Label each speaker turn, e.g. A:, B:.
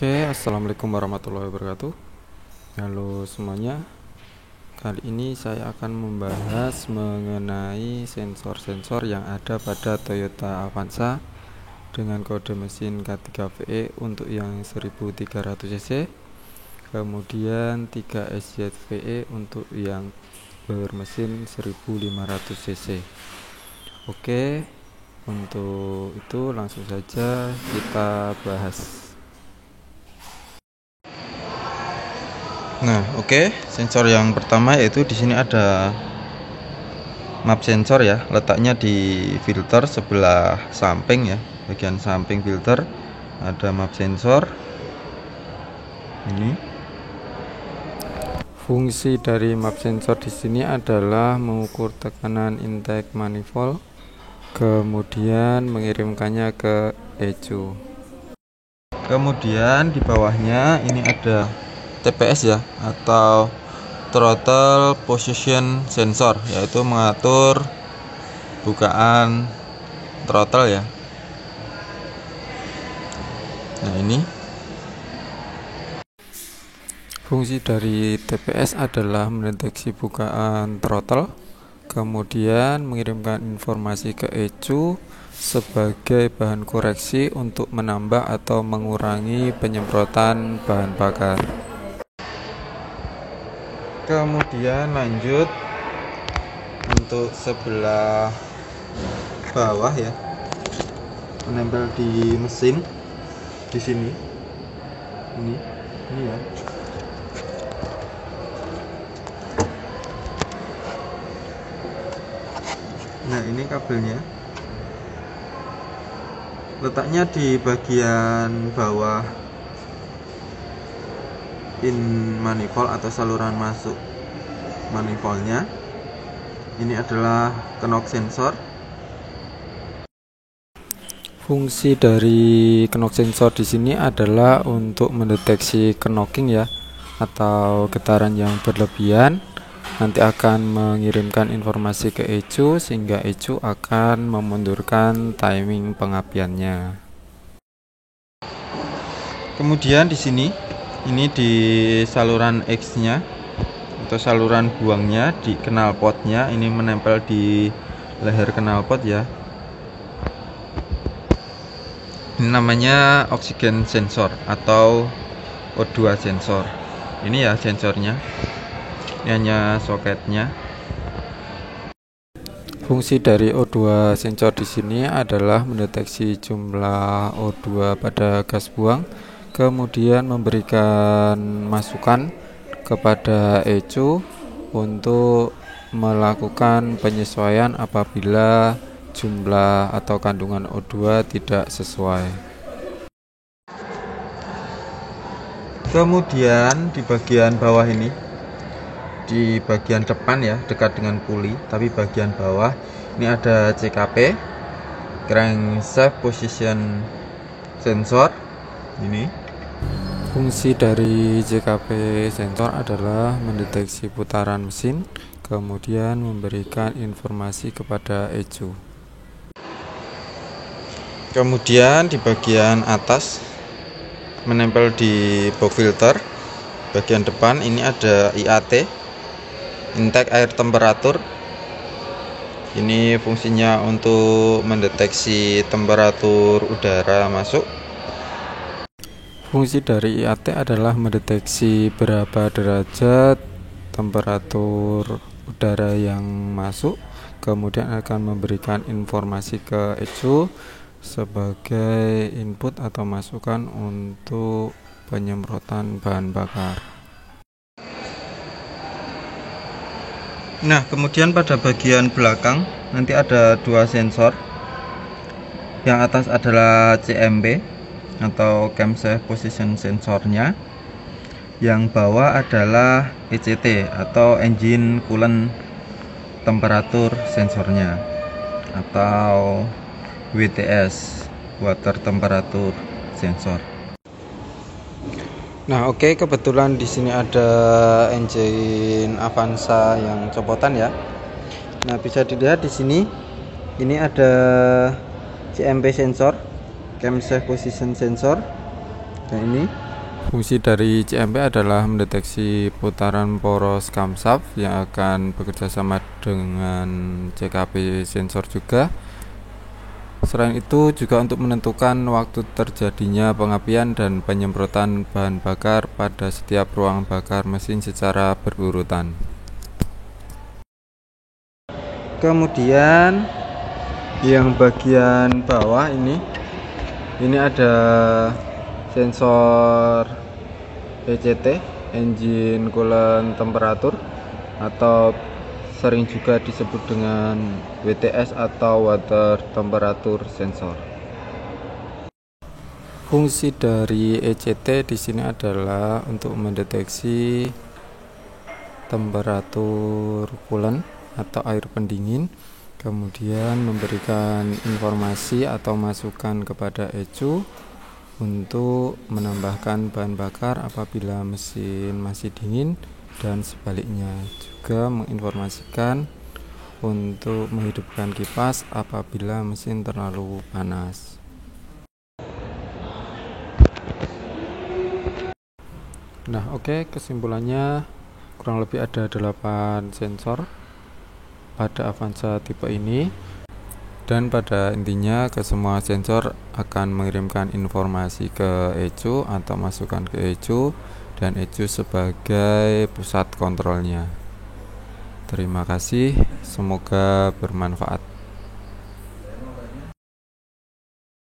A: Oke, assalamualaikum warahmatullahi wabarakatuh. Halo semuanya. Kali ini saya akan membahas mengenai sensor-sensor yang ada pada Toyota Avanza dengan kode mesin K3VE untuk yang 1300 cc, kemudian 3 SZVE untuk yang bermesin 1500 cc. Oke, untuk itu langsung saja kita bahas. Sensor yang pertama yaitu di sini ada map sensor ya, letaknya di filter sebelah samping ya, bagian samping filter ada map sensor. Ini fungsi dari map sensor di sini adalah mengukur tekanan intake manifold, kemudian mengirimkannya ke ECU. Kemudian di bawahnya ini ada TPS ya, atau throttle position sensor, yaitu mengatur bukaan throttle ya. Nah, ini fungsi dari TPS adalah mendeteksi bukaan throttle, kemudian mengirimkan informasi ke ECU sebagai bahan koreksi untuk menambah atau mengurangi penyemprotan bahan bakar. Kemudian lanjut untuk sebelah bawah ya, menempel di mesin di sini. Ini ya. Nah, ini kabelnya. Letaknya di bagian bawah pin manifold atau saluran masuk manifoldnya. Ini adalah knock sensor. Fungsi dari knock sensor di sini adalah untuk mendeteksi knocking ya, atau getaran yang berlebihan. Nanti akan mengirimkan informasi ke ECU sehingga ECU akan memundurkan timing pengapiannya. Kemudian di sini ini di saluran X-nya atau saluran buangnya di knalpotnya, ini menempel di leher knalpot ya. Ini namanya oksigen sensor atau O2 sensor. Ini ya sensornya. Ini hanya soketnya. Fungsi dari O2 sensor di sini adalah mendeteksi jumlah O2 pada gas buang, kemudian memberikan masukan kepada ECU untuk melakukan penyesuaian apabila jumlah atau kandungan O2 tidak sesuai. Kemudian di bagian bawah ini, di bagian depan ya, dekat dengan puli, tapi bagian bawah ini ada CKP, crankshaft position sensor. Ini fungsi dari CKP sensor adalah mendeteksi putaran mesin, kemudian memberikan informasi kepada ECU. Kemudian di bagian atas menempel di box filter bagian depan ini ada IAT, intake air temperatur. Ini fungsinya untuk mendeteksi temperatur udara masuk. Fungsi dari IAT adalah mendeteksi berapa derajat temperatur udara yang masuk, kemudian akan memberikan informasi ke ECU sebagai input atau masukan untuk penyemprotan bahan bakar. Nah, kemudian pada bagian belakang nanti ada dua sensor. Yang atas adalah CMP atau crankshaft position sensornya. Yang bawah adalah ECT atau engine coolant temperature sensornya, atau WTS, water temperature sensor. Nah, kebetulan di sini ada engine Avanza yang copotan ya. Nah, bisa dilihat di sini ini ada CMP sensor, crankshaft position sensor. Dan ini Fungsi dari CMP adalah mendeteksi putaran poros kamsat yang akan bekerja sama dengan CKP sensor juga. Selain itu juga untuk menentukan waktu terjadinya pengapian dan penyemprotan bahan bakar pada setiap ruang bakar mesin secara berurutan. Kemudian yang bagian bawah ini ada sensor ECT, engine coolant temperature, atau sering juga disebut dengan WTS atau water temperature sensor. Fungsi dari ECT di sini adalah untuk mendeteksi temperatur coolant atau air pendingin, kemudian memberikan informasi atau masukan kepada ECU untuk menambahkan bahan bakar apabila mesin masih dingin, dan sebaliknya juga menginformasikan untuk menghidupkan kipas apabila mesin terlalu panas. Nah, oke, kesimpulannya kurang lebih ada 8 sensor pada Avanza tipe ini, dan pada intinya semua sensor akan mengirimkan informasi ke ECU atau masukan ke ECU, dan ECU sebagai pusat kontrolnya. Terima kasih, semoga bermanfaat.